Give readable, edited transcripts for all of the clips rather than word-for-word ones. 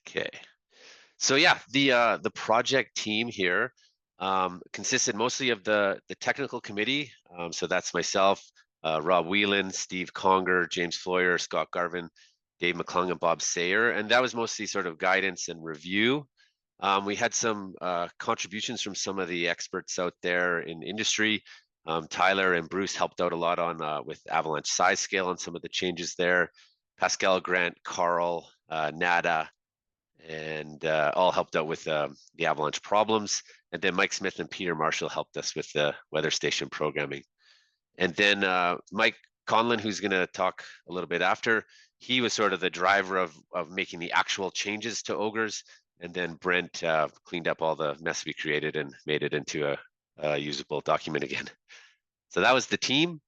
Okay. So yeah, the project team here consisted mostly of the technical committee. So that's myself, Rob Whelan, Steve Conger, James Floyer, Scott Garvin, Dave McClung, and Bob Sayer, and that was mostly sort of guidance and review. We had some contributions from some of the experts out there in industry. Tyler and Bruce helped out a lot on with avalanche size scale and some of the changes there. Pascal, Grant, Carl, Nada, and all helped out with the avalanche problems. And then Mike Smith and Peter Marshall helped us with the weather station programming. And then Mike Conlon, who's going to talk a little bit after, he was sort of the driver of making the actual changes to OGRS. And then Brent cleaned up all the mess we created and made it into a usable document again. So that was the team.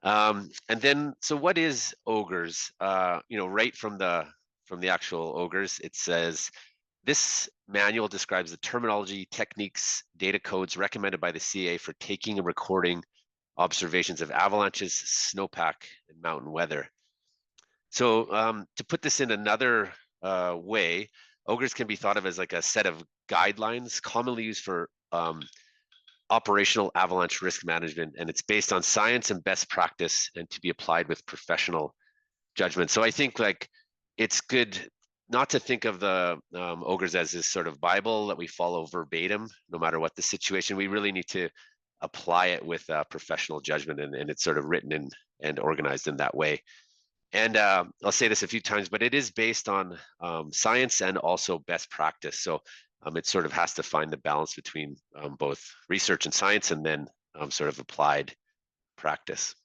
And then, so what is OGRS? Right from the actual OGRS, it says, this manual describes the terminology, techniques, data codes recommended by the CA for taking and recording observations of avalanches, snowpack, and mountain weather. So to put this in another way, OGRS can be thought of as like a set of guidelines commonly used for operational avalanche risk management, and it's based on science and best practice and to be applied with professional judgment. So I think like it's good not to think of the OGRS as this sort of Bible that we follow verbatim, no matter what the situation. We really need to apply it with professional judgment, and it's sort of written and organized in that way. And I'll say this a few times, but it is based on science and also best practice. So it sort of has to find the balance between both research and science, and then sort of applied practice.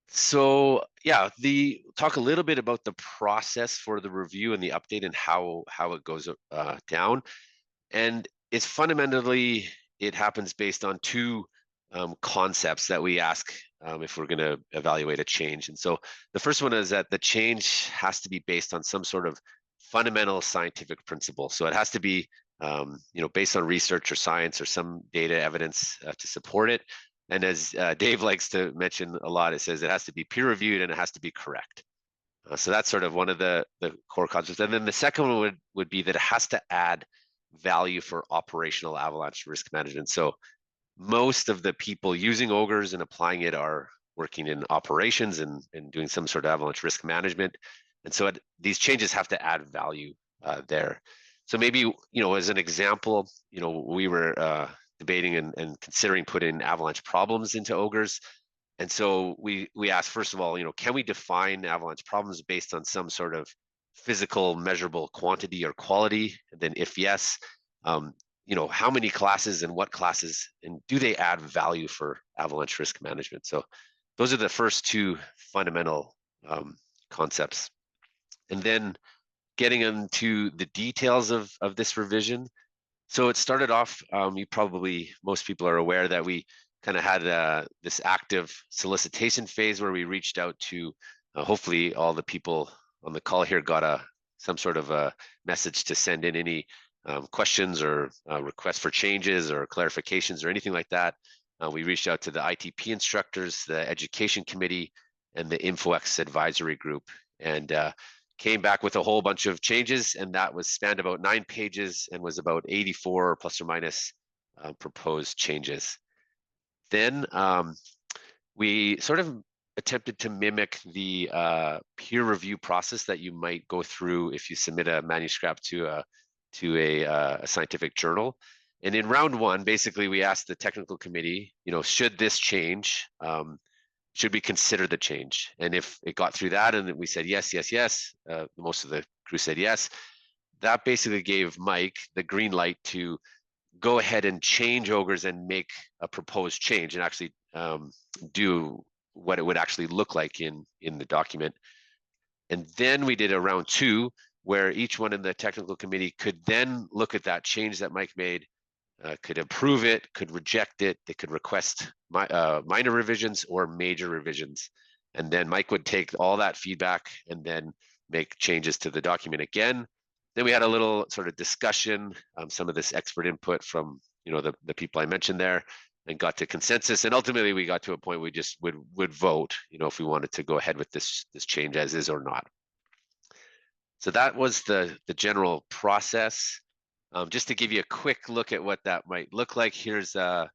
So yeah, talk a little bit about the process for the review and the update and how it goes down. And it's fundamentally, it happens based on two concepts that we ask if we're going to evaluate a change. And so the first one is that the change has to be based on some sort of fundamental scientific principle. So it has to be based on research or science or some data evidence to support it. And as Dave likes to mention a lot, it says it has to be peer reviewed and it has to be correct. So that's sort of one of the core concepts. And then the second one would be that it has to add value for operational avalanche risk management. So most of the people using OGRS and applying it are working in operations and doing some sort of avalanche risk management. And so these changes have to add value there. So maybe, as an example, we were debating and considering putting avalanche problems into OGRS. And so we asked, first of all, can we define avalanche problems based on some sort of physical measurable quantity or quality? And then if yes, how many classes and what classes, and do they add value for avalanche risk management? So those are the first two fundamental concepts. And then getting into the details of this revision. So it started off, most people are aware that we kind of had this active solicitation phase where we reached out to, hopefully all the people on the call here got some sort of a message to send in any questions or requests for changes or clarifications or anything like that. We reached out to the ITP instructors, the education committee, and the InfoX advisory group, and came back with a whole bunch of changes, and that was spanned about 9 pages and was about 84 plus or minus proposed changes. Then we sort of attempted to mimic the peer review process that you might go through if you submit a manuscript to a scientific journal. And in round one, basically, we asked the technical committee, should this change? Should we consider the change? And if it got through that, and we said yes, yes, yes, most of the crew said yes, that basically gave Mike the green light to go ahead and change OGRS and make a proposed change and actually do what it would actually look like in the document. And then we did a round two where each one in the technical committee could then look at that change that Mike made, could approve it, could reject it, they could request minor revisions or major revisions. And then Mike would take all that feedback and then make changes to the document again. Then we had a little sort of discussion, some of this expert input from the people I mentioned there, and got to consensus. And ultimately we got to a point we just would vote, if we wanted to go ahead with this change as is or not. So that was the general process. Just to give you a quick look at what that might look like, here's a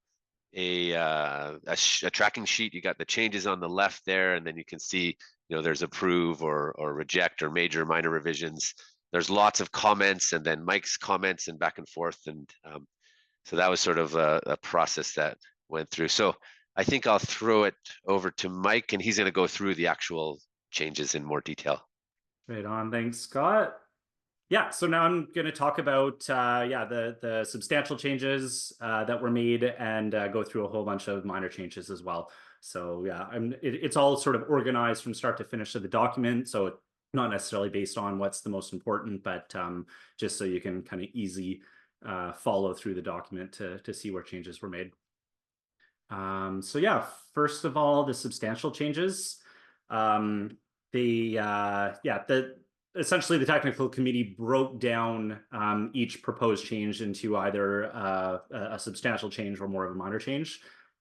tracking sheet. You got the changes on the left there, and then you can see, there's approve or reject or major minor revisions. There's lots of comments, and then Mike's comments and back and forth, and so that was sort of a process that went through. So I think I'll throw it over to Mike, and he's going to go through the actual changes in more detail. Right on. Thanks, Scott. Yeah, so now I'm going to talk about the substantial changes that were made and go through a whole bunch of minor changes as well. So yeah, it's all sort of organized from start to finish of the document. So not necessarily based on what's the most important, but just so you can kind of easy follow through the document to see where changes were made. So yeah, first of all, the substantial changes. Essentially the technical committee broke down each proposed change into either a substantial change or more of a minor change.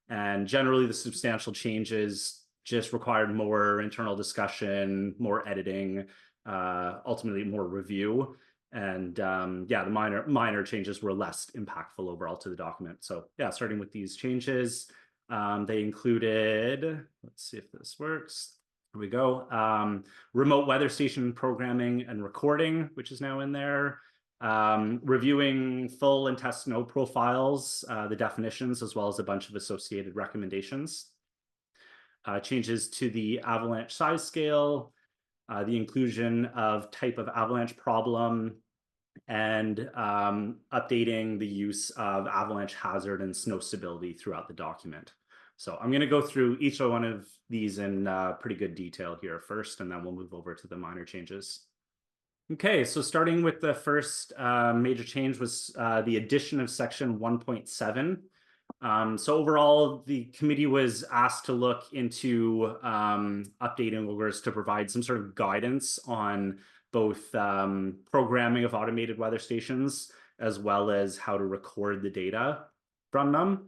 And generally, the substantial changes just required more internal discussion, more editing, ultimately more review. And the minor changes were less impactful overall to the document. So yeah, starting with these changes, they included, let's see if this works. Here we go. Remote weather station programming and recording, which is now in there. Reviewing full and test node profiles, the definitions, as well as a bunch of associated recommendations. Changes to the avalanche size scale, the inclusion of type of avalanche problem, and updating the use of avalanche hazard and snow stability throughout the document. So I'm going to go through each one of these in pretty good detail here first, and then we'll move over to the minor changes. Okay, so starting with the first major change was the addition of section 1.7. So overall, the committee was asked to look into updating OGRS to provide some sort of guidance on both programming of automated weather stations as well as how to record the data from them.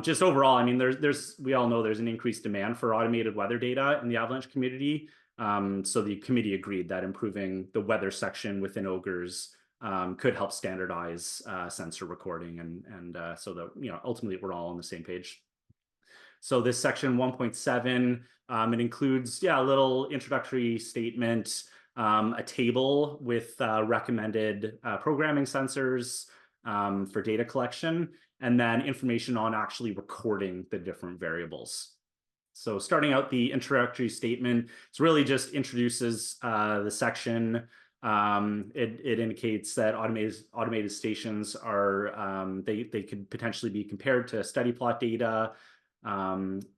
Just overall, I mean, we all know there's an increased demand for automated weather data in the avalanche community. So the committee agreed that improving the weather section within OGRS could help standardize sensor recording and so that ultimately we're all on the same page. So this section 1.7, it includes a little introductory statement, a table with recommended programming sensors for data collection, and then information on actually recording the different variables. So starting out the introductory statement, it's really just introduces the section. It indicates that automated stations are they could potentially be compared to study plot data.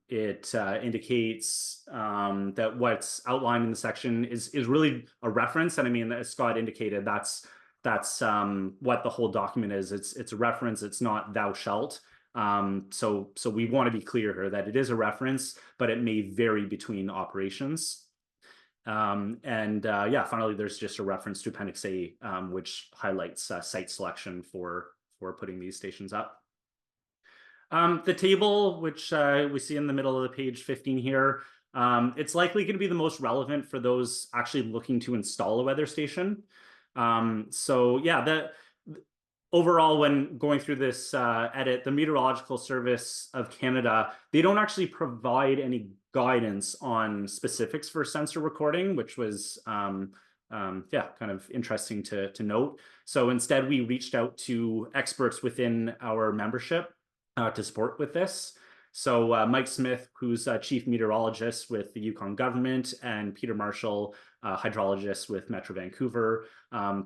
It indicates that what's outlined in the section is really a reference, and I mean, as Scott indicated, that's what the whole document is. It's a reference. It's not thou shalt. So we want to be clear here that it is a reference, but it may vary between operations. Finally, there's just a reference to Appendix A, which highlights site selection for putting these stations up. The table, which we see in the middle of the page 15 here, it's likely going to be the most relevant for those actually looking to install a weather station. Overall, when going through this edit, the Meteorological Service of Canada, they don't actually provide any guidance on specifics for sensor recording, which was kind of interesting to note. So instead, we reached out to experts within our membership to support with this. So Mike Smith, who's chief meteorologist with the Yukon government, and Peter Marshall, hydrologist with Metro Vancouver.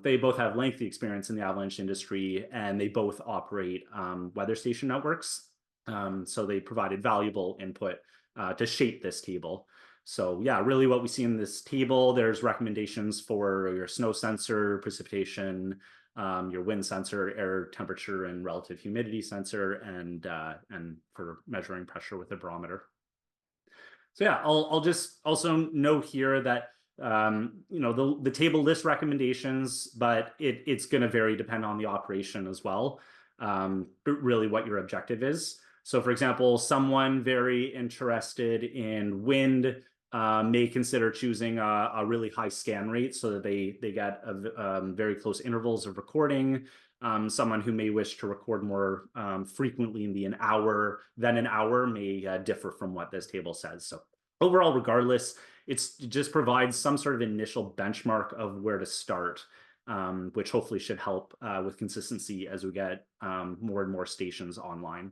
They both have lengthy experience in the avalanche industry, and they both operate weather station networks. So they provided valuable input to shape this table. So yeah, really what we see in this table, there's recommendations for your snow sensor, precipitation, your wind sensor, air temperature and relative humidity sensor, and for measuring pressure with a barometer. So yeah, I'll just also note here that the table lists recommendations, but it's going to vary depending on the operation as well. But really what your objective is. So for example, someone very interested in wind may consider choosing a really high scan rate so that they get very close intervals of recording. Someone who may wish to record more frequently in an hour may differ from what this table says. So overall, regardless, it just provides some sort of initial benchmark of where to start, which hopefully should help with consistency as we get more and more stations online.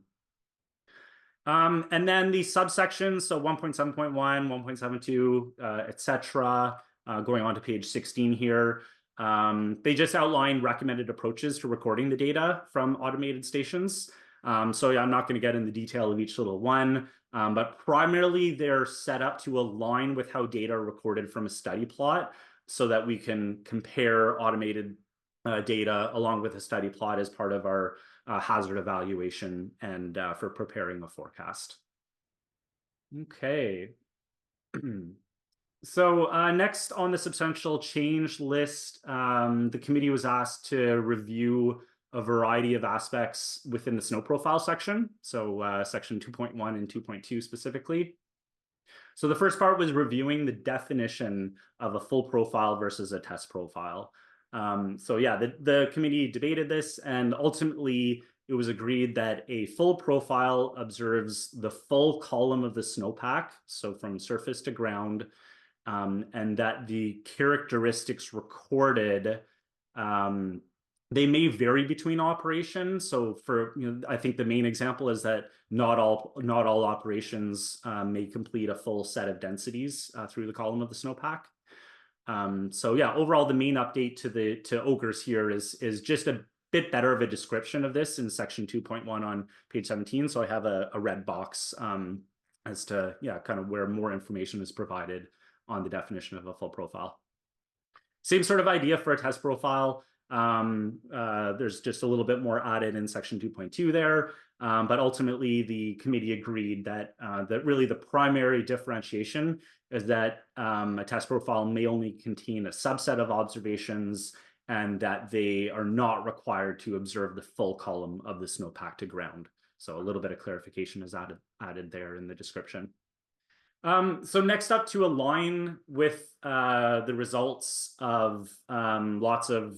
And then the subsections, so 1.7.1, 1.72, etc., going on to page 16 here. They just outline recommended approaches to recording the data from automated stations. So yeah, I'm not going to get into detail of each little one, but primarily they're set up to align with how data are recorded from a study plot so that we can compare automated data along with a study plot as part of our hazard evaluation and for preparing a forecast. Okay. So next on the substantial change list, the committee was asked to review a variety of aspects within the snow profile section, so section 2.1 and 2.2 specifically. So the first part was reviewing the definition of a full profile versus a test profile. So yeah, the committee debated this, and ultimately it was agreed that a full profile observes the full column of the snowpack, so from surface to ground, and that the characteristics recorded they may vary between operations. So I think the main example is that not all operations may complete a full set of densities through the column of the snowpack. So yeah, overall, the main update to OGRS here is just a bit better of a description of this in section 2.1 on page 17. So I have a red box as to kind of where more information is provided on the definition of a full profile. Same sort of idea for a test profile. There's just a little bit more added in section 2.2 there. But ultimately, the committee agreed that really the primary differentiation is that a test profile may only contain a subset of observations and that they are not required to observe the full column of the snowpack to ground. So a little bit of clarification is added there in the description. So next up, to align with the results of lots of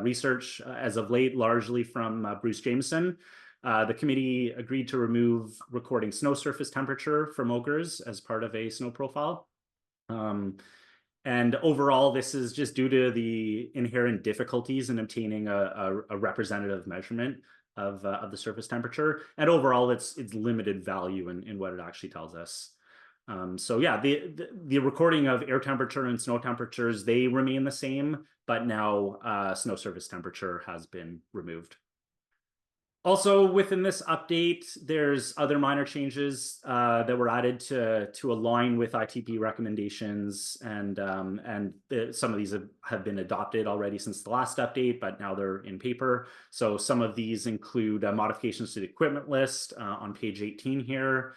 research as of late, largely from Bruce Jameson, the committee agreed to remove recording snow surface temperature from OGRS as part of a snow profile. And overall, this is just due to the inherent difficulties in obtaining a representative measurement of the surface temperature. And overall, it's limited value in what it actually tells us. So yeah, the recording of air temperature and snow temperatures, they remain the same, but now snow surface temperature has been removed. Also within this update, there's other minor changes that were added to align with ITP recommendations, and some of these have been adopted already since the last update, but now they're in paper. So some of these include modifications to the equipment list on page 18 here.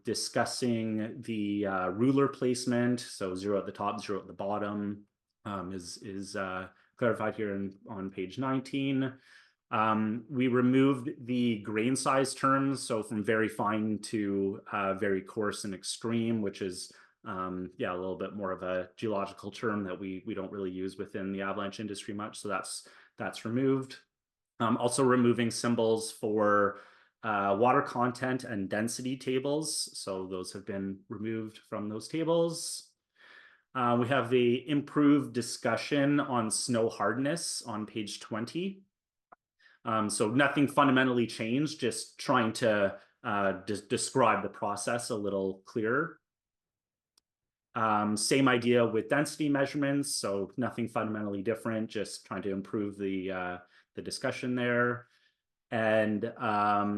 Discussing the ruler placement, so 0 at the top, 0 at the bottom, is clarified here on page 19. We removed the grain size terms, so from very fine to very coarse and extreme, which is a little bit more of a geological term that we don't really use within the avalanche industry much, so that's removed. Also removing symbols for water content and density tables. So those have been removed from those tables. We have the improved discussion on snow hardness on page 20. So nothing fundamentally changed, just trying to describe the process a little clearer. Same idea with density measurements, so nothing fundamentally different, just trying to improve the discussion there. And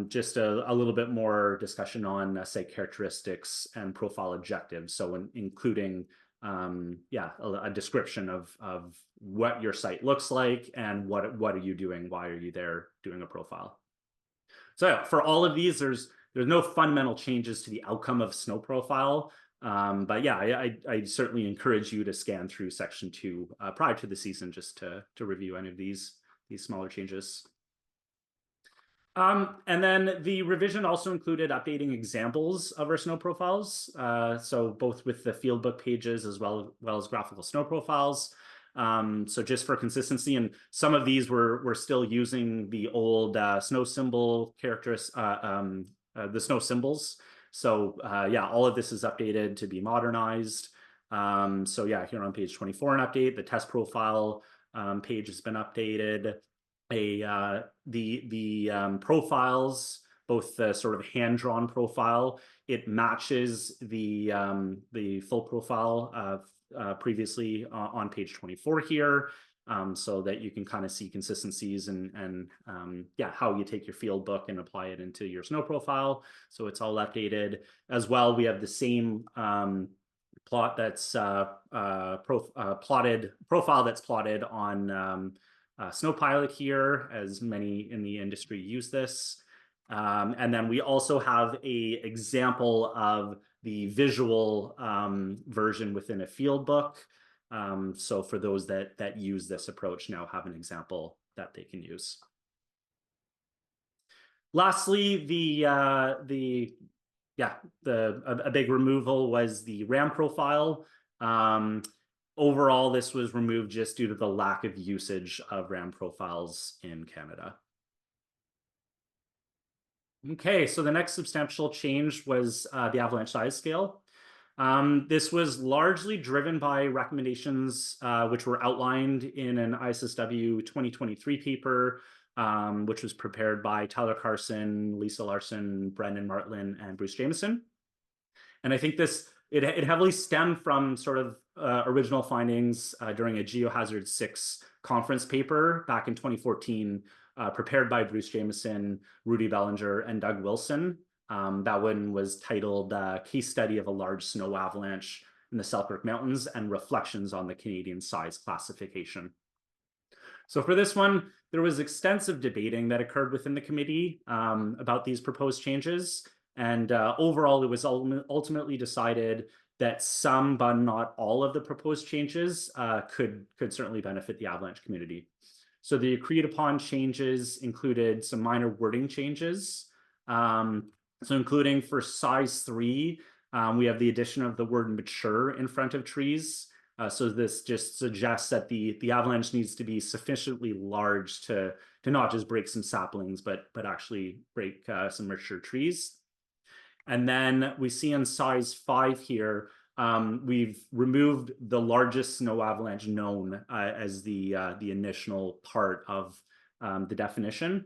just a little bit more discussion on site characteristics and profile objectives. So including a description of what your site looks like and what are you doing, why are you there doing a profile. So for all of these, there's no fundamental changes to the outcome of snow profile. But yeah, I certainly encourage you to scan through section 2 prior to the season just to review any of these smaller changes. And then the revision also included updating examples of our snow profiles. So both with the field book pages as well as graphical snow profiles. So just for consistency, and some of these were still using the old snow symbol the snow symbols. So yeah, all of this is updated to be modernized. So yeah, here on page 24, an update. The test profile page has been updated. The profiles, both the sort of hand-drawn profile, it matches the full profile previously on page 24 here, so that you can kind of see consistencies and yeah, how you take your field book and apply it into your snow profile. So it's all updated. As well, we have the same plot that's plotted profile that's plotted on SnowPilot here, as many in the industry use this. And then we also have a example of the visual version within a field book. So for those that use this approach now have an example that they can use. Lastly, a big removal was the RAM profile. Overall, this was removed just due to the lack of usage of RAM profiles in Canada. Okay, so the next substantial change was the avalanche size scale. This was largely driven by recommendations which were outlined in an ISSW 2023 paper, which was prepared by Tyler Carson, Lisa Larson, Brendan Martlin, and Bruce Jameson. And I think it heavily stemmed from sort of original findings during a Geohazard 6 conference paper back in 2014, prepared by Bruce Jameson, Rudy Bellinger, and Doug Wilson. That one was titled Case Study of a Large Snow Avalanche in the Selkirk Mountains and Reflections on the Canadian Size Classification. So for this one, there was extensive debating that occurred within the committee about these proposed changes. And overall, it was ultimately decided that some, but not all of the proposed changes could certainly benefit the avalanche community. So the agreed upon changes included some minor wording changes. So including for size 3, we have the addition of the word mature in front of trees. So this just suggests that the avalanche needs to be sufficiently large to not just break some saplings, but actually break some mature trees. And then we see in size 5 here, we've removed the largest snow avalanche known as the initial part of the definition.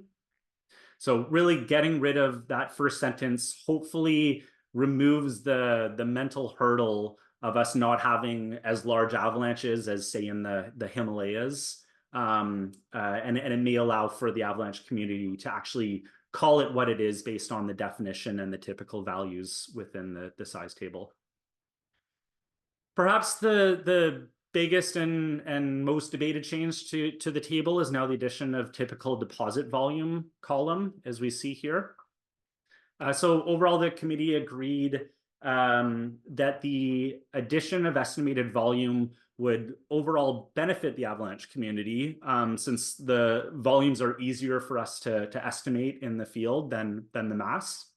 So really getting rid of that first sentence hopefully removes the mental hurdle of us not having as large avalanches as, say, in the Himalayas. And it may allow for the avalanche community to actually call it what it is based on the definition and the typical values within the size table. Perhaps the biggest and most debated change to the table is now the addition of typical deposit volume column, as we see here. So overall, the committee agreed that the addition of estimated volume would overall benefit the avalanche community, since the volumes are easier for us to estimate in the field than the mass.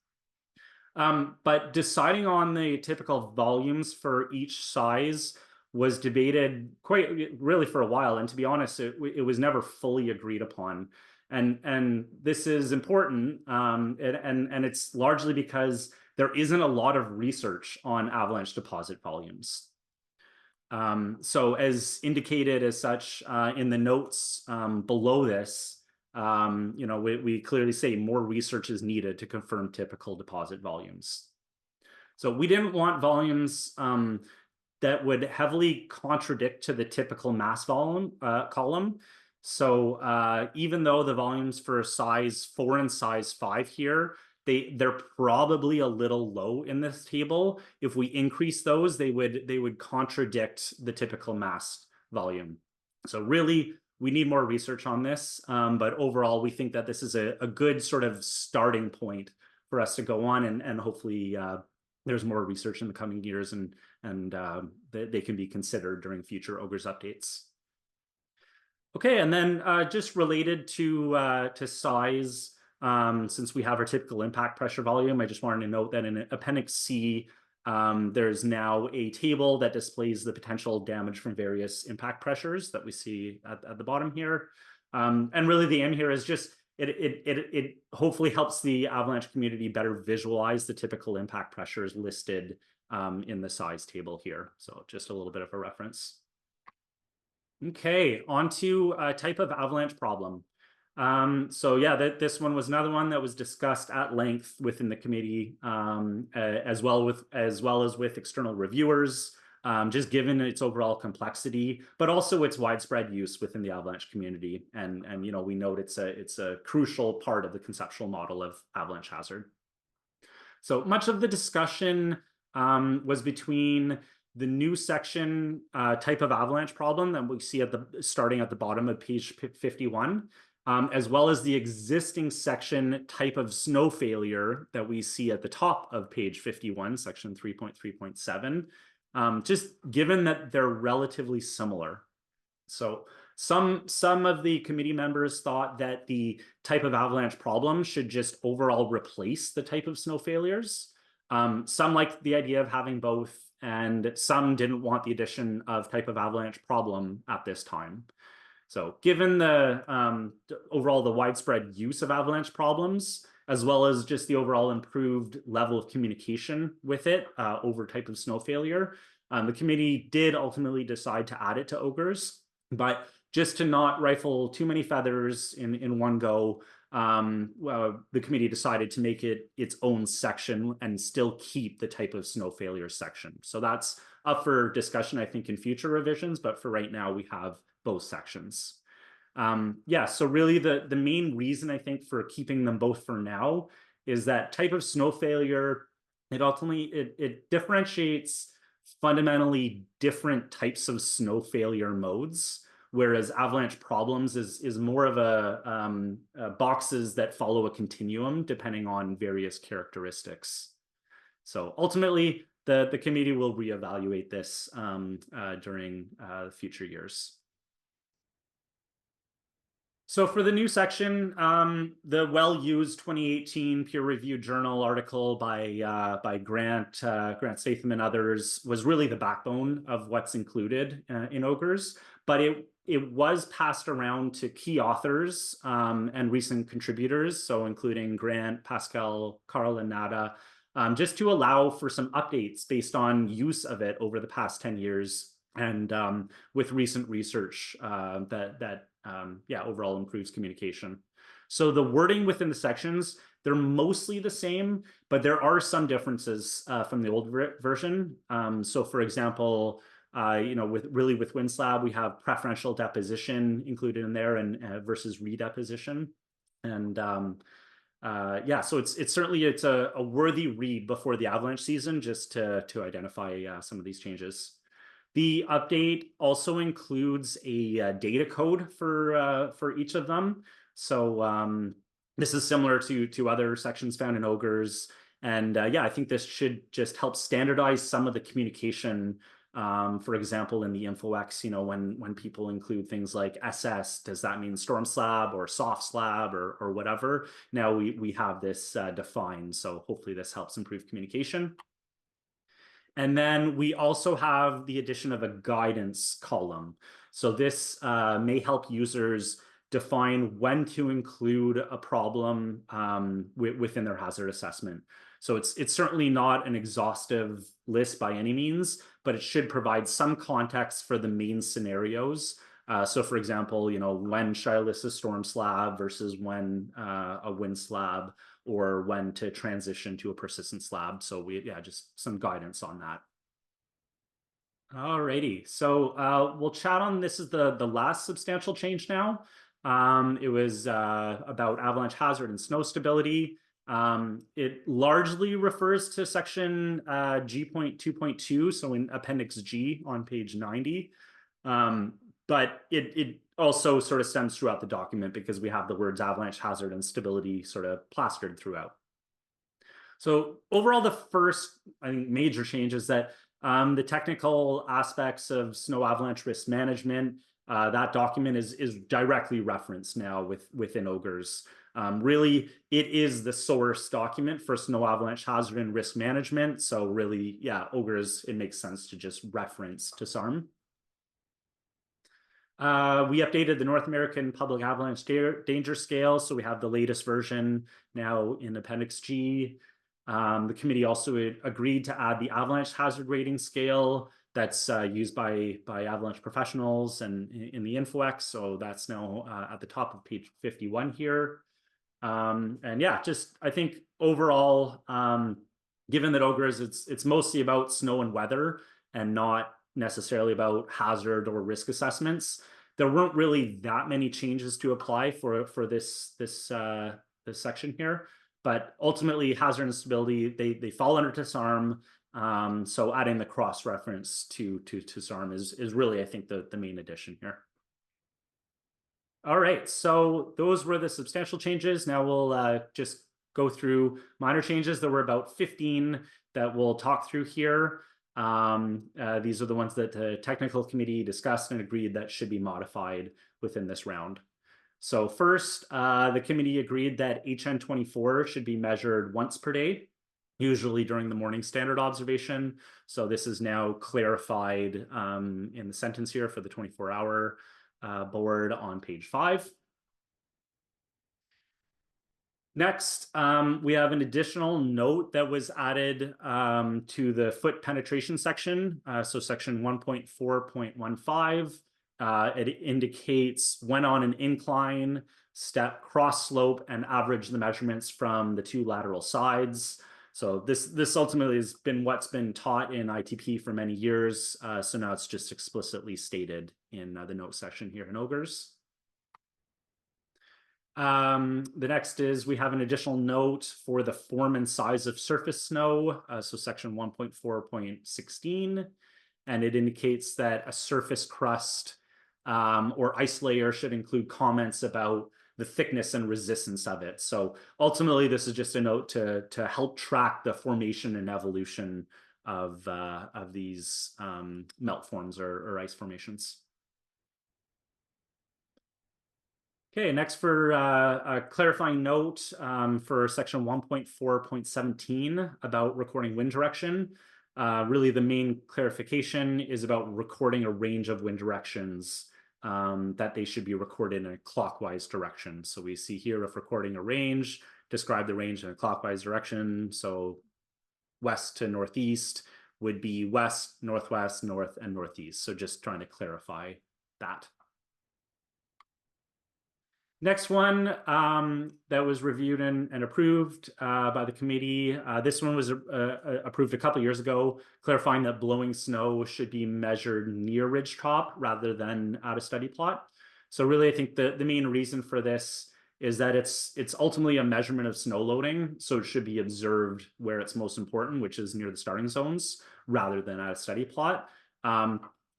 But deciding on the typical volumes for each size was debated quite really for a while, and to be honest, it was never fully agreed upon. And this is important, and it's largely because there isn't a lot of research on avalanche deposit volumes. So as indicated as such in the notes below this, we clearly say more research is needed to confirm typical deposit volumes. So we didn't want volumes that would heavily contradict to the typical mass volume column. So even though the volumes for size 4 and size 5 here, they're probably a little low in this table. If we increase those, they would contradict the typical mass volume. So really, we need more research on this, but overall, we think that this is a good sort of starting point for us to go on, and hopefully there's more research in the coming years, and they can be considered during future OGRS updates. Okay, and then just related to size, Since we have our typical impact pressure volume, I just wanted to note that in Appendix C, there's now a table that displays the potential damage from various impact pressures that we see at the bottom here. And really the aim here is just it hopefully helps the avalanche community better visualize the typical impact pressures listed in the size table here. So just a little bit of a reference. Okay, on to a type of avalanche problem. So yeah, this one was another one that was discussed at length within the committee, as well as with external reviewers, just given its overall complexity, but also its widespread use within the avalanche community. And you know, we note it's a crucial part of the conceptual model of avalanche hazard. So much of the discussion was between the new section type of avalanche problem that we see starting at the bottom of page 51, as well as the existing section type of snow failure that we see at the top of page 51, section 3.3.7, just given that they're relatively similar. So some of the committee members thought that the type of avalanche problem should just overall replace the type of snow failures. Some liked the idea of having both, and some didn't want the addition of type of avalanche problem at this time. So given the overall the widespread use of avalanche problems, as well as just the overall improved level of communication with it over type of snow failure, the committee did ultimately decide to add it to OGRS. But just to not rifle too many feathers in one go, the committee decided to make it its own section and still keep the type of snow failure section. So that's up for discussion, I think, in future revisions, but for right now, we have both sections. Yeah, so really the main reason I think for keeping them both for now is that type of snow failure, it ultimately, it differentiates fundamentally different types of snow failure modes, whereas avalanche problems is more of a boxes that follow a continuum depending on various characteristics. So ultimately, the committee will reevaluate this during future years. So for the new section, the well-used 2018 peer-reviewed journal article by Grant Statham and others was really the backbone of what's included in OGRS, but it was passed around to key authors and recent contributors, so including Grant, Pascal, Carl, and Nada, just to allow for some updates based on use of it over the past 10 years and with recent research that overall improves communication. So the wording within the sections, they're mostly the same, but there are some differences from the old version. So for example, with WinSlab, we have preferential deposition included in there and versus redeposition. And so it's certainly a worthy read before the avalanche season, just to identify some of these changes. The update also includes a data code for each of them. So this is similar to other sections found in OGRS. And I think this should just help standardize some of the communication. For example, in the InfoX, when people include things like SS, does that mean storm slab or soft slab or whatever? Now we have this defined. So hopefully this helps improve communication. And then we also have the addition of a guidance column. So this may help users define when to include a problem within their hazard assessment. So it's certainly not an exhaustive list by any means, but it should provide some context for the main scenarios. So for example, when should I list a storm slab versus when a wind slab, or when to transition to a persistent slab. So just some guidance on that. Alrighty, so we'll chat on this is the last substantial change now. It was about avalanche hazard and snow stability. It largely refers to section G.2.2, so in Appendix G on page 90. But it also sort of stems throughout the document because we have the words avalanche hazard and stability sort of plastered throughout. So overall, the first, I think, major change is that the technical aspects of snow avalanche risk management, that document is directly referenced now within OGRS. Really, it is the source document for snow avalanche hazard and risk management. So really, yeah, OGRS, it makes sense to just reference to SARM. We updated the North American Public Avalanche Danger Scale, so we have the latest version now in Appendix G. The committee also agreed to add the avalanche hazard rating scale that's used by avalanche professionals and in the InfoX, so that's now at the top of page 51 here. And yeah, just I think overall, given that OGRS, it's mostly about snow and weather and not necessarily about hazard or risk assessments. There weren't really that many changes to apply for this section here, but ultimately hazard and stability they fall under to SARM. So adding the cross reference to SARM is really, I think, the main addition here. All right, so those were the substantial changes. Now we'll just go through minor changes. There were about 15 that we'll talk through here. These are the ones that the technical committee discussed and agreed that should be modified within this round. So first, the committee agreed that HN24 should be measured once per day, usually during the morning standard observation. So this is now clarified in the sentence here for the 24-hour board on page 5. Next, we have an additional note that was added to the foot penetration section. So section 1.4.15, it indicates when on an incline, step cross slope and average the measurements from the 2 lateral sides. So this ultimately has been what's been taught in ITP for many years. So now it's just explicitly stated in the note section here in OGRS. The next is we have an additional note for the form and size of surface snow. So section 1.4.16, and it indicates that a surface crust or ice layer should include comments about the thickness and resistance of it. So ultimately, this is just a note to help track the formation and evolution of these melt forms or ice formations. Okay, next for a clarifying note for section 1.4.17 about recording wind direction. Really, the main clarification is about recording a range of wind directions that they should be recorded in a clockwise direction. So we see here, if recording a range, describe the range in a clockwise direction. So west to northeast would be west, northwest, north, and northeast. So just trying to clarify that. Next one that was reviewed and approved by the committee. This one was approved a couple years ago, clarifying that blowing snow should be measured near ridgetop rather than at a study plot. So really, I think the main reason for this is that it's ultimately a measurement of snow loading. So it should be observed where it's most important, which is near the starting zones, rather than at a study plot.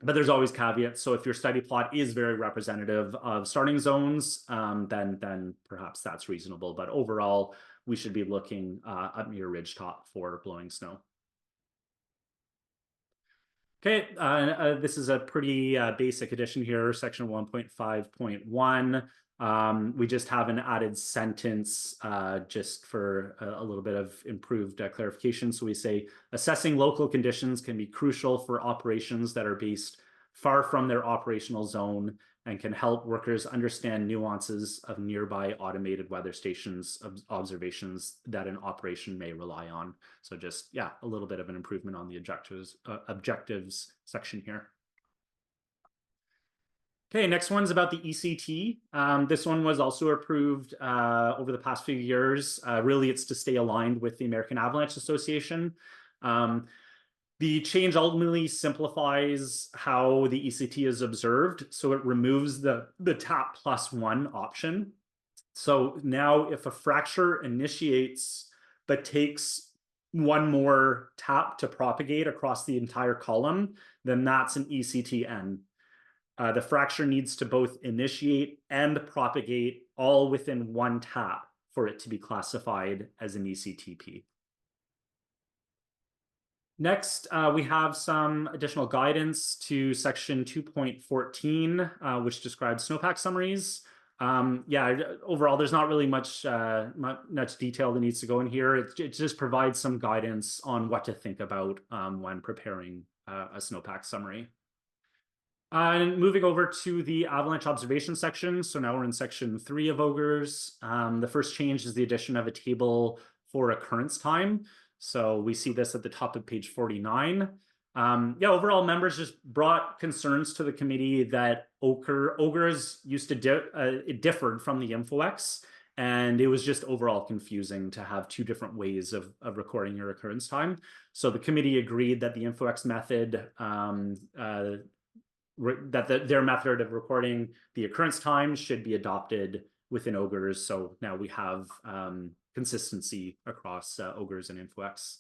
But there's always caveats. So if your study plot is very representative of starting zones, then perhaps that's reasonable. But overall, we should be looking up near ridgetop for blowing snow. Okay, this is a pretty basic addition here, section 1.5.1. We just have an added sentence just for a little bit of improved clarification. So we say, assessing local conditions can be crucial for operations that are based far from their operational zone and can help workers understand nuances of nearby automated weather stations observations that an operation may rely on. So just, yeah, a little bit of an improvement on the objectives section here. Okay, next one's about the ECT. This one was also approved over the past few years. Really, it's to stay aligned with the American Avalanche Association. The change ultimately simplifies how the ECT is observed. So it removes the tap +1 option. So now if a fracture initiates but takes one more tap to propagate across the entire column, then that's an ECTN. The fracture needs to both initiate and propagate all within one tap for it to be classified as an ECTP. Next, we have some additional guidance to section 2.14, which describes snowpack summaries. Yeah, overall, there's not really much detail that needs to go in here. It just provides some guidance on what to think about when preparing a snowpack summary. And moving over to the avalanche observation section. So now we're in section 3 of OGRS. The first change is the addition of a table for occurrence time. So we see this at the top of page 49. Yeah, overall, members just brought concerns to the committee that OGRS used to it differed from the InfoX, and it was just overall confusing to have two different ways of recording your occurrence time. So the committee agreed that the InfoX method their method of recording the occurrence time should be adopted within OGRS. So now we have consistency across OGRS and InfoX.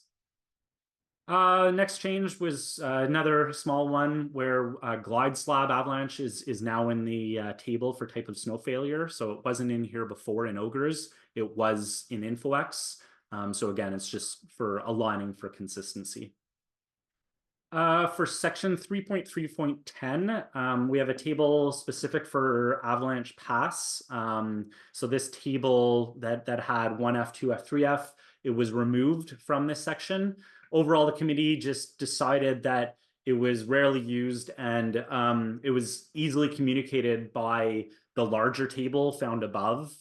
Next change was another small one where glide slab avalanche is now in the table for type of snow failure. So it wasn't in here before in OGRS. It was in InfoX. So again, it's just for aligning for consistency. For section 3.3.10, we have a table specific for avalanche pass. So this table that had 1F, 2F, 3F, it was removed from this section. Overall, the committee just decided that it was rarely used and it was easily communicated by the larger table found above,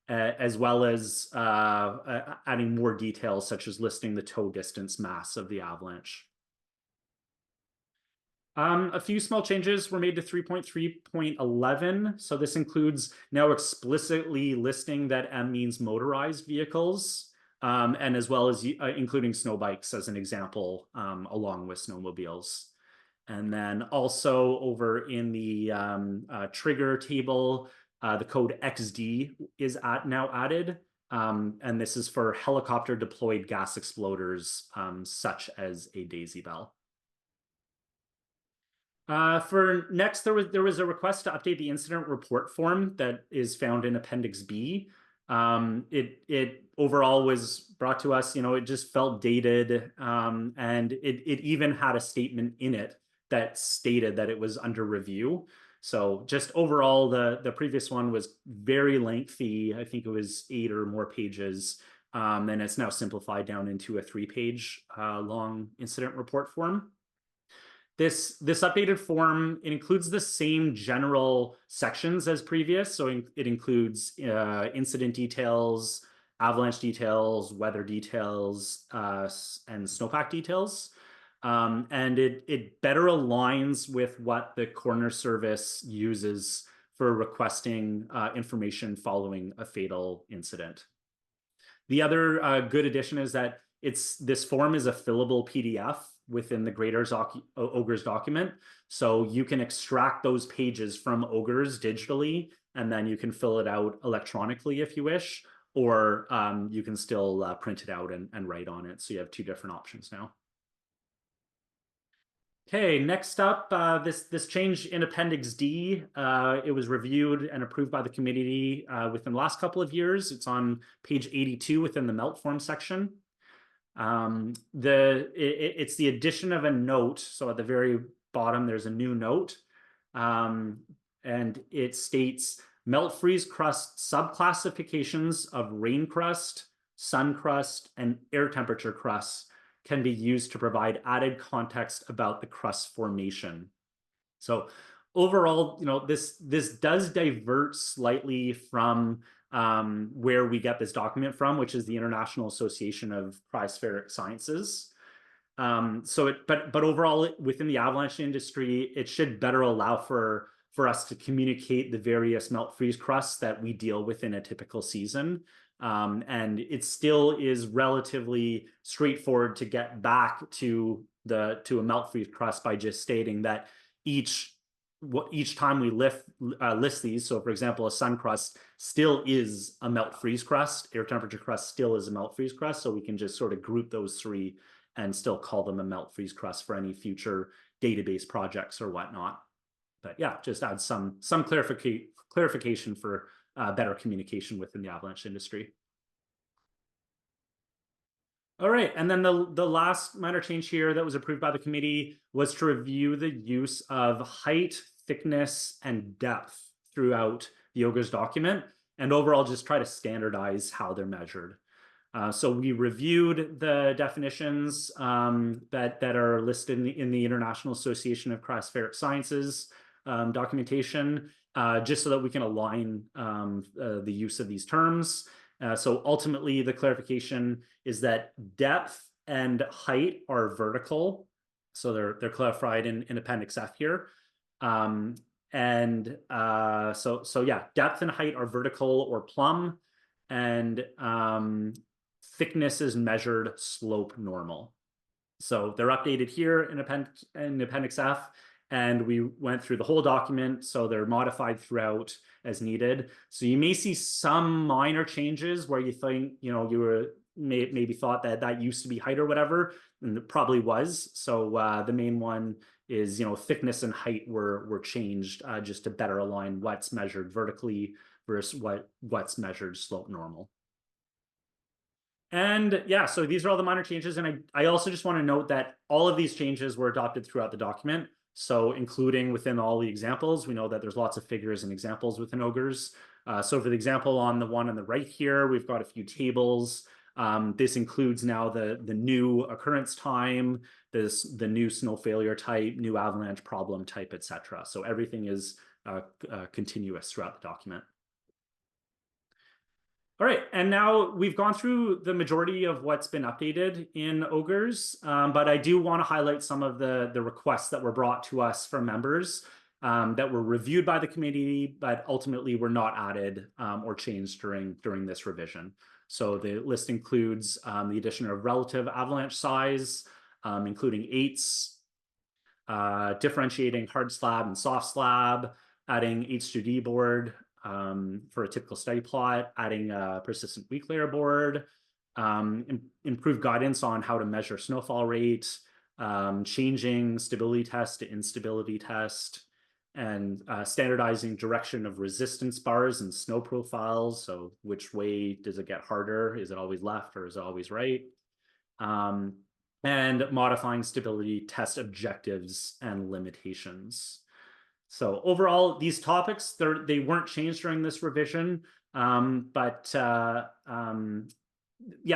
as well as adding more details such as listing the tow distance mass of the avalanche. A few small changes were made to 3.3.11. So this includes now explicitly listing that M means motorized vehicles, and as well as including snow bikes as an example, along with snowmobiles. And then also over in the trigger table, the code XD is now added. And this is for helicopter deployed gas exploders, such as a Daisy Bell. For next, there was a request to update the incident report form that is found in Appendix B. It overall was brought to us, it just felt dated, and it even had a statement in it that stated that it was under review. So just overall, the previous one was very lengthy. I think it was 8 or more pages, and it's now simplified down into a 3-page long incident report form. This updated form, it includes the same general sections as previous. So it includes incident details, avalanche details, weather details, and snowpack details. And it better aligns with what the coroner service uses for requesting information following a fatal incident. The other good addition is that this form is a fillable PDF within the OGRS document. So you can extract those pages from OGRS digitally, and then you can fill it out electronically if you wish, or you can still print it out and write on it. So you have 2 different options now. Okay, next up, this change in Appendix D, it was reviewed and approved by the committee within the last couple of years. It's on page 82 within the melt form section. It's the addition of a note. So at the very bottom, there's a new note, and it states melt freeze crust subclassifications of rain crust, sun crust, and air temperature crusts can be used to provide added context about the crust formation. So overall, this does divert slightly from where we get this document from, which is the International Association of Cryospheric Sciences. But overall, within the avalanche industry, it should better allow for us to communicate the various melt freeze crusts that we deal with in a typical season. And it still is relatively straightforward to get back to a melt freeze crust by just stating that each time we list these. So for example, a sun crust still is a melt freeze crust, air temperature crust still is a melt freeze crust. So we can just sort of group those 3 and still call them a melt freeze crust for any future database projects or whatnot. But yeah, just add some clarification for better communication within the avalanche industry. All right, and then the last minor change here that was approved by the committee was to review the use of height, thickness, and depth throughout the OGRS document, and overall just try to standardize how they're measured. So we reviewed the definitions that are listed in the International Association of Cryospheric Sciences documentation, just so that we can align the use of these terms. So ultimately, the clarification is that depth and height are vertical. So they're clarified in Appendix F here. So yeah, depth and height are vertical or plumb, and thickness is measured slope normal. So they're updated here in Appendix F, and we went through the whole document, so they're modified throughout as needed. So you may see some minor changes where you think, you know, you were maybe thought that used to be height or whatever, and it probably was. So the main one is, you know, thickness and height were changed just to better align what's measured vertically versus what's measured slope normal. And yeah, so these are all the minor changes. And I also just want to note that all of these changes were adopted throughout the document. So including within all the examples, we know that there's lots of figures and examples within OGRS. So for the example on the one on the right here, we've got a few tables. This includes now the new occurrence time, the new snow failure type, new avalanche problem type, etc. So everything is continuous throughout the document. All right, and now we've gone through the majority of what's been updated in OGRS, but I do want to highlight some of the requests that were brought to us from members that were reviewed by the committee, but ultimately were not added or changed during this revision. So the list includes the addition of relative avalanche size, including eights, differentiating hard slab and soft slab, adding H2D board, for a typical study plot, adding a persistent weak layer board, improve guidance on how to measure snowfall rate, changing stability test to instability test, and standardizing direction of resistance bars and snow profiles. So which way does it get harder? Is it always left or is it always right? And modifying stability test objectives and limitations. So overall, these topics, they weren't changed during this revision, but yeah,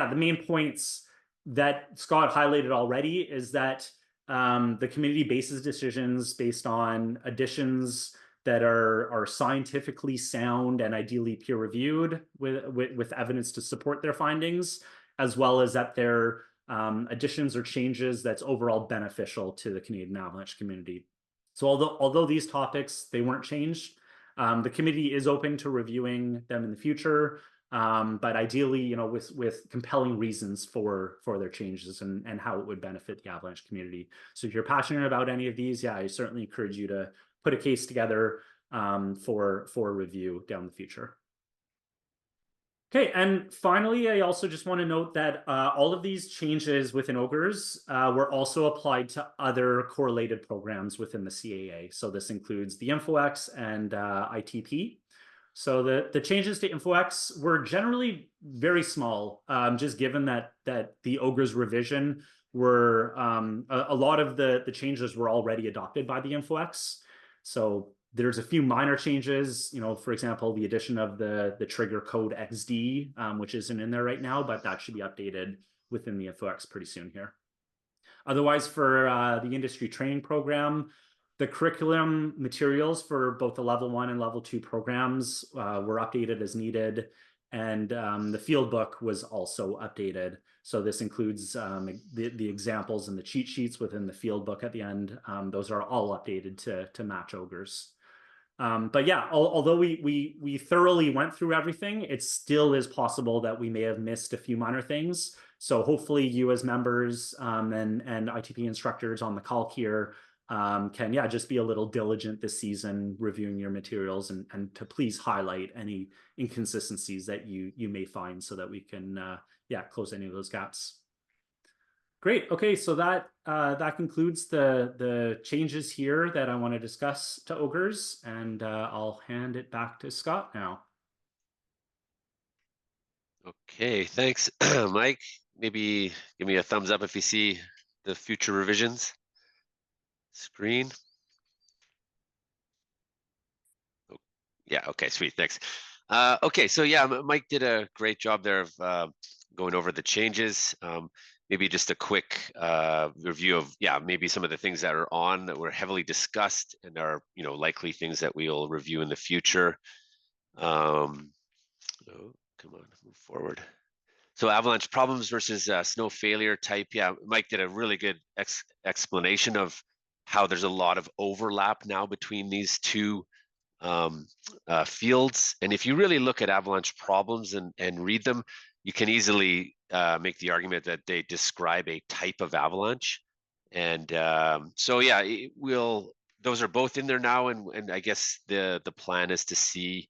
the main points that Scott highlighted already is that the committee bases decisions based on additions that are scientifically sound and ideally peer-reviewed with evidence to support their findings, as well as that they're additions or changes that's overall beneficial to the Canadian avalanche community. So although these topics, they weren't changed, the committee is open to reviewing them in the future, but ideally, you know, with compelling reasons for their changes and how it would benefit the avalanche community. So if you're passionate about any of these, yeah, I certainly encourage you to put a case together for review down the future. Okay, and finally, I also just want to note that all of these changes within OGRS were also applied to other correlated programs within the CAA. So this includes the InfoX and ITP. So the changes to InfoX were generally very small, just given that the OGRS revision were a lot of the changes were already adopted by the InfoX. So there's a few minor changes, you know, for example, the addition of the trigger code XD, which isn't in there right now, but that should be updated within the InfoX pretty soon here. Otherwise, for the industry training program, the curriculum materials for both the level 1 and level 2 programs were updated as needed, and the field book was also updated. So this includes the examples and the cheat sheets within the field book at the end. Those are all updated to match OGRS. But yeah, although we thoroughly went through everything, it still is possible that we may have missed a few minor things. So hopefully you as members and ITP instructors on the call here can, yeah, just be a little diligent this season reviewing your materials and to please highlight any inconsistencies that you may find so that we can, yeah, close any of those gaps. Great. Okay, so that concludes the changes here that I want to discuss to OGRS, and I'll hand it back to Scott now. Okay, thanks, Mike. Maybe give me a thumbs up if you see the future revisions screen. Oh, Yeah. Okay. Sweet. Thanks. Okay. So yeah, Mike did a great job there of going over the changes. Maybe just a quick review of maybe some of the things that are on that were heavily discussed and are likely things that we'll review in the future. Oh, come on, move forward. So avalanche problems versus snow failure type. Yeah, Mike did a really good explanation of how there's a lot of overlap now between these two um, fields. And if you really look at avalanche problems and read them, you can easily make the argument that they describe a type of avalanche. And so yeah, those are both in there now. And I guess the plan is to see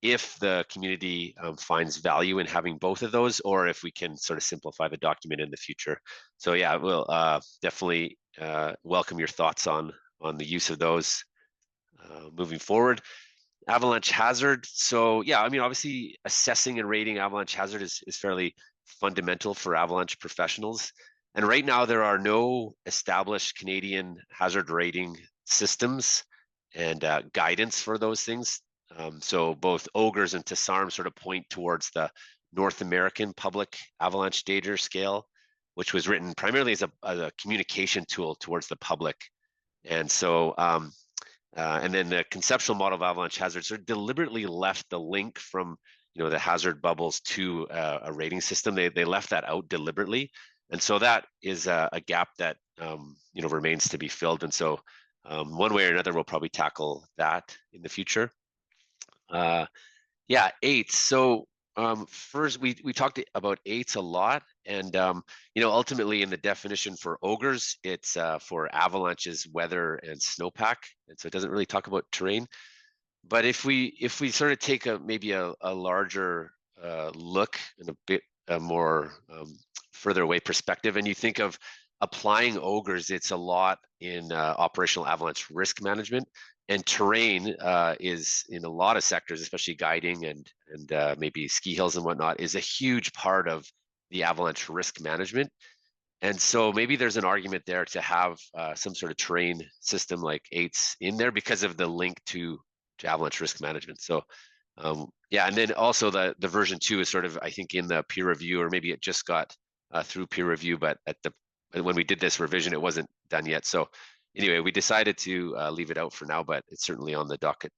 if the community finds value in having both of those, or if we can sort of simplify the document in the future. So yeah, we'll definitely welcome your thoughts on the use of those moving forward. Avalanche hazard. So yeah, I mean, obviously assessing and rating avalanche hazard is fairly fundamental for avalanche professionals. And right now there are no established Canadian hazard rating systems and guidance for those things. So both OGRS and TSARM sort of point towards the North American Public Avalanche Danger Scale, which was written primarily as a communication tool towards the public. And so and then the conceptual model of avalanche hazards are deliberately left the link from the hazard bubbles to a rating system. They left that out deliberately, and so that is a gap that remains to be filled. And so one way or another, we'll probably tackle that in the future. Yeah, eights. So first, we talked about eights a lot, and ultimately in the definition for ogres, it's for avalanches, weather, and snowpack, and so it doesn't really talk about terrain. But if we sort of take maybe a larger look and a bit more further away perspective, and you think of applying ogres, it's a lot in operational avalanche risk management. And terrain is in a lot of sectors, especially guiding and maybe ski hills and whatnot, is a huge part of the avalanche risk management. And so maybe there's an argument there to have some sort of terrain system like eights in there because of the link to avalanche risk management. So yeah, and then also the version 2 is sort of, I think, in the peer review, or maybe it just got through peer review, but when we did this revision, it wasn't done yet. So anyway, we decided to leave it out for now, but it's certainly on the docket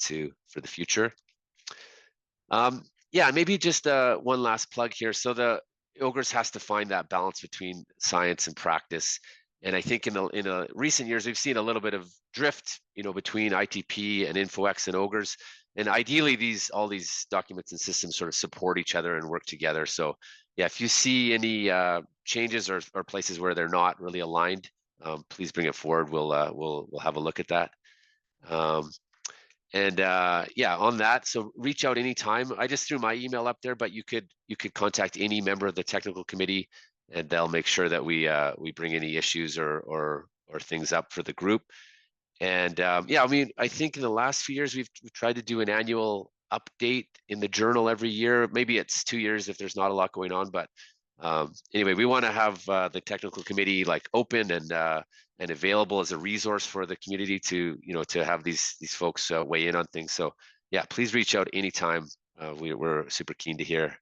for the future. Yeah, maybe just one last plug here. So the OGRS has to find that balance between science and practice. And I think in the recent years, we've seen a little bit of drift, between ITP and InfoX and OGRS. And ideally, all these documents and systems sort of support each other and work together. So yeah, if you see any changes or places where they're not really aligned, please bring it forward. We'll have a look at that. And yeah, on that, so reach out anytime. I just threw my email up there, but you could contact any member of the technical committee, and they'll make sure that we bring any issues or things up for the group. And yeah, I mean, I think in the last few years we've tried to do an annual update in the journal every year. Maybe it's 2 years if there's not a lot going on, but anyway, we want to have the technical committee open and available as a resource for the community to to have these folks weigh in on things. So yeah, please reach out anytime. We're super keen to hear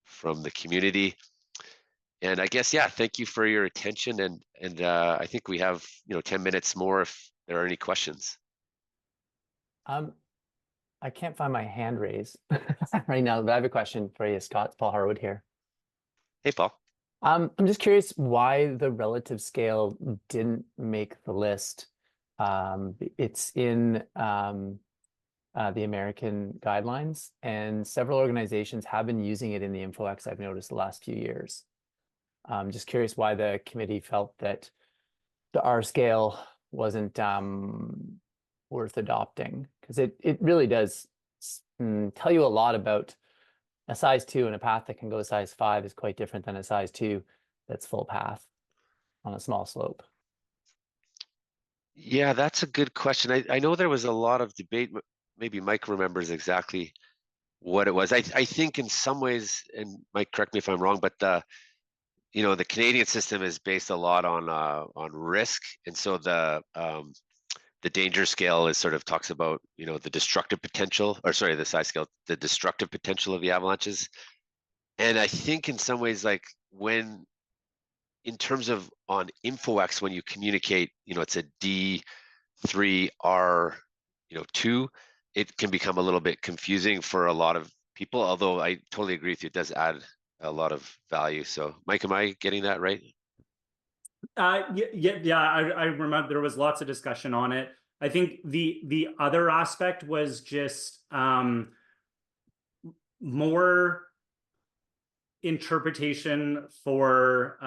from the community. And I guess thank you for your attention. And I think we have 10 minutes more if there are any questions. I can't find my hand raised right now, but I have a question for you, Scott. It's Paul Harwood here. Hey, Paul. I'm just curious why the relative scale didn't make the list. It's in the American guidelines, and several organizations have been using it in the InfoX, I've noticed, the last few years. I'm just curious why the committee felt that the R scale wasn't worth adopting, because it really does tell you a lot about a size 2, and a path that can go size 5 is quite different than a size 2 that's full path on a small slope. Yeah, that's a good question. I know there was a lot of debate. Maybe Mike remembers exactly what it was. I think in some ways, and Mike, correct me if I'm wrong, but the Canadian system is based a lot on risk, and so the danger scale is sort of talks about, the destructive potential, or sorry, the size scale, the destructive potential of the avalanches. And I think in some ways, like in terms of on InfoX, when you communicate, it's a D3R, 2, it can become a little bit confusing for a lot of people, although I totally agree with you, it does add a lot of value. So Mike, am I getting that right? Yeah. I remember there was lots of discussion on it. I think the other aspect was just more interpretation for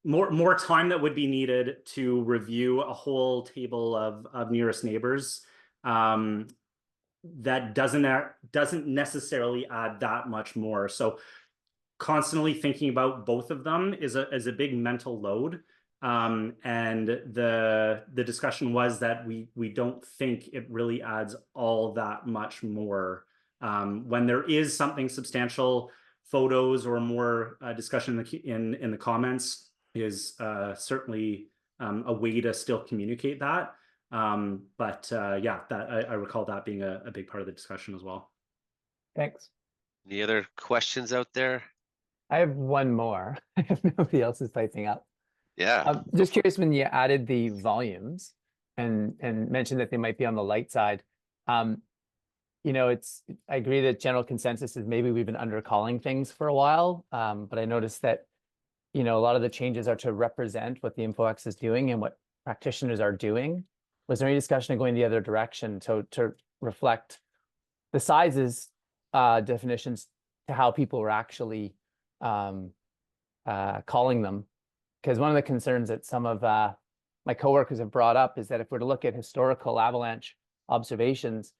more time that would be needed to review a whole table of nearest neighbors. That doesn't necessarily add that much more. So constantly thinking about both of them is a big mental load. And the discussion was that we don't think it really adds all that much more. When there is something substantial, photos or more discussion in the comments is certainly a way to still communicate that. But yeah, that I recall that being a big part of the discussion as well. Thanks. Any other questions out there? I have one more if nobody else is typing up. Yeah. Just curious, when you added the volumes and mentioned that they might be on the light side, I agree that general consensus is maybe we've been undercalling things for a while, but I noticed that, a lot of the changes are to represent what the InfoX is doing and what practitioners are doing. Was there any discussion of going the other direction to reflect the sizes definitions to how people were actually calling them? Because one of the concerns that some of my coworkers have brought up is that if we're to look at historical avalanche observations,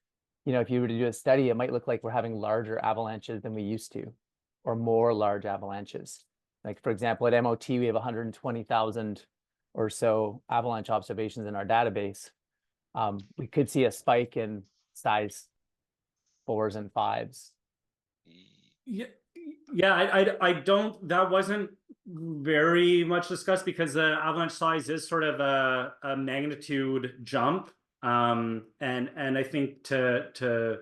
if you were to do a study, it might look like we're having larger avalanches than we used to, or more large avalanches. Like, for example, at MOT, we have 120,000 or so avalanche observations in our database. We could see a spike in size 4s and 5s. I don't, that wasn't very much discussed because the avalanche size is sort of a magnitude jump. And I think to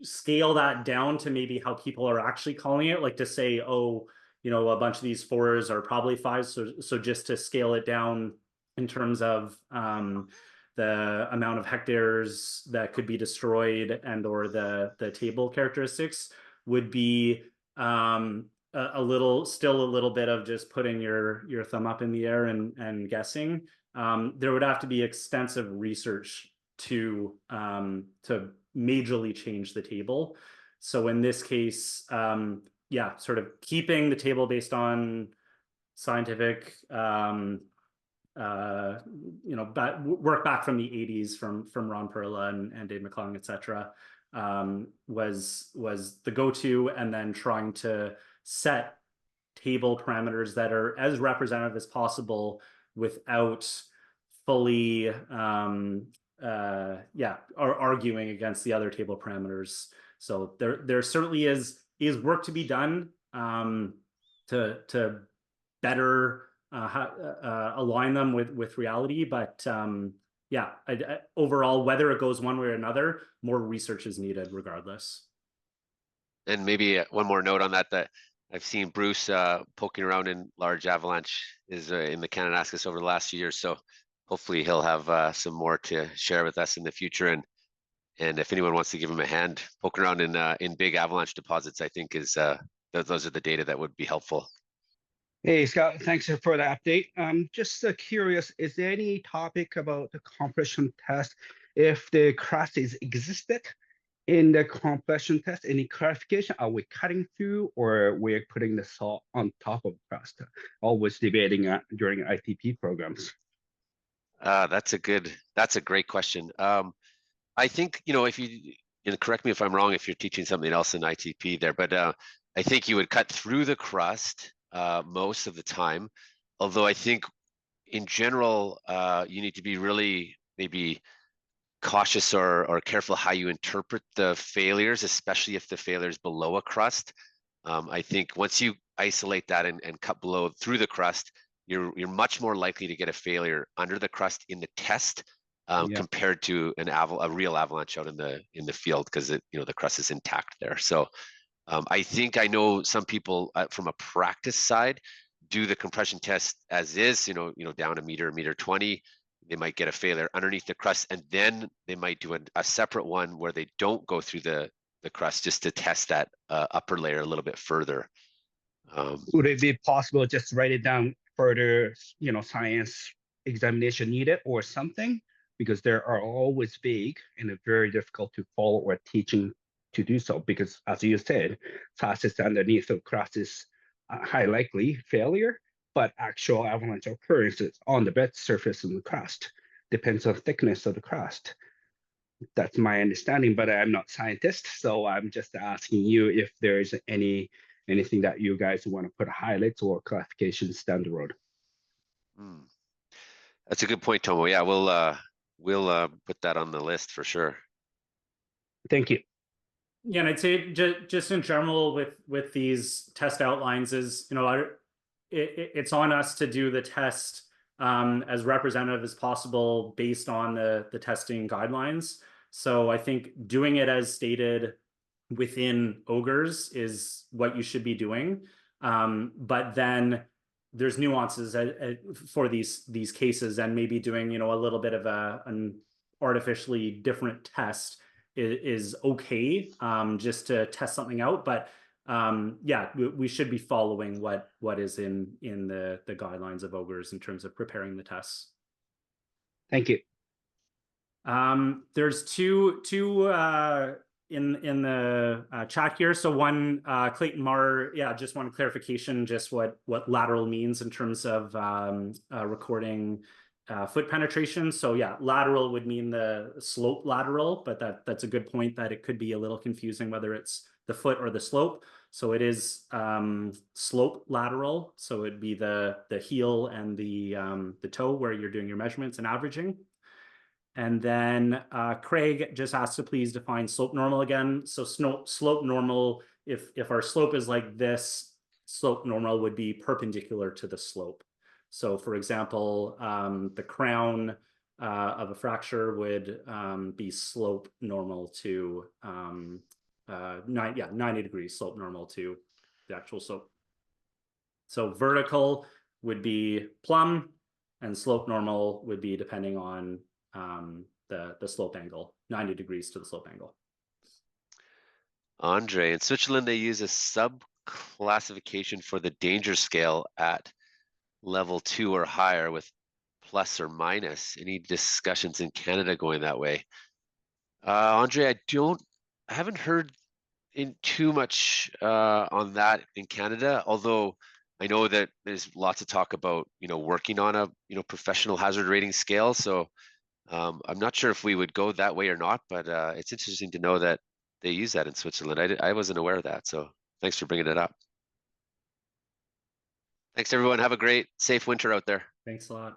scale that down to maybe how people are actually calling it, like to say, oh, a bunch of these 4s are probably 5s. So just to scale it down in terms of the amount of hectares that could be destroyed and or the table characteristics would be still a little bit of just putting your thumb up in the air and guessing. There would have to be extensive research to majorly change the table. So in this case, sort of keeping the table based on scientific work back from the 80s from Ron Perla and Dave McClung, etc. Was the go-to, and then trying to set table parameters that are as representative as possible without fully arguing against the other table parameters. So there certainly is work to be done to better align them with reality, but overall, whether it goes one way or another, more research is needed regardless. And maybe one more note on that I've seen Bruce poking around in large avalanche in the Kananaskis over the last few years. So hopefully he'll have some more to share with us in the future. And if anyone wants to give him a hand poking around in big avalanche deposits, I think those are the data that would be helpful. Hey, Scott, thanks for the update. Just curious, is there any topic about the compression test? If the crust is existed in the compression test, any clarification? Are we cutting through, or we're putting the salt on top of crust? Always debating during ITP programs. That's a great question. I think, if you correct me if I'm wrong, if you're teaching something else in ITP there, but I think you would cut through the crust most of the time. Although I think in general, you need to be really maybe cautious or careful how you interpret the failures, especially if the failure is below a crust. I think once you isolate that and cut through the crust, you're much more likely to get a failure under the crust in the test Yeah. compared to a real avalanche out in the field, because the crust is intact there. So I think I know some people from a practice side do the compression test as is, down a meter, 1.20 meters. They might get a failure underneath the crust, and then they might do a separate one where they don't go through the crust, just to test that upper layer a little bit further. Would it be possible just to write it down further, science examination needed or something? Because there are always vague and it's very difficult to follow or teaching to do so. Because as you said, fastest underneath the crust is high likely failure, but actual avalanche occurrence is on the bed surface of the crust. Depends on thickness of the crust. That's my understanding, but I'm not a scientist, so I'm just asking you if there is anything that you guys want to put highlights or clarifications down the road. That's a good point, Tomo. Yeah, we'll put that on the list for sure. Thank you. Yeah, and I'd say just in general with these test outlines is, it's on us to do the test as representative as possible based on the testing guidelines. So I think doing it as stated within OGRS is what you should be doing. But then there's nuances for these cases, and maybe doing, a little bit of an artificially different test is okay, just to test something out. But yeah, we should be following what is in the guidelines of OGRS in terms of preparing the tests. Thank you. There's two in the chat here. So one, Clayton Marr, yeah, just one clarification, just what lateral means in terms of recording foot penetration. So yeah, lateral would mean the slope lateral, but that's a good point, that it could be a little confusing whether it's the foot or the slope. So it is slope lateral. So it'd be the heel and the toe where you're doing your measurements and averaging. And then Craig just asked to please define slope normal again. So slope normal, if our slope is like this, slope normal would be perpendicular to the slope. So for example, the crown of a fracture would be slope normal to 90 degrees slope normal to the actual slope. So vertical would be plumb, and slope normal would be depending on the slope angle, 90 degrees to the slope angle. Andre, in Switzerland, they use a sub-classification for the danger scale at level 2 or higher with plus or minus. Any discussions in Canada going that way? Andre, I haven't heard in too much on that in Canada, although I know that there's lots of talk about, working on a, professional hazard rating scale. So I'm not sure if we would go that way or not, but it's interesting to know that they use that in Switzerland. I wasn't aware of that. So thanks for bringing it up. Thanks, everyone. Have a great, safe winter out there. Thanks a lot.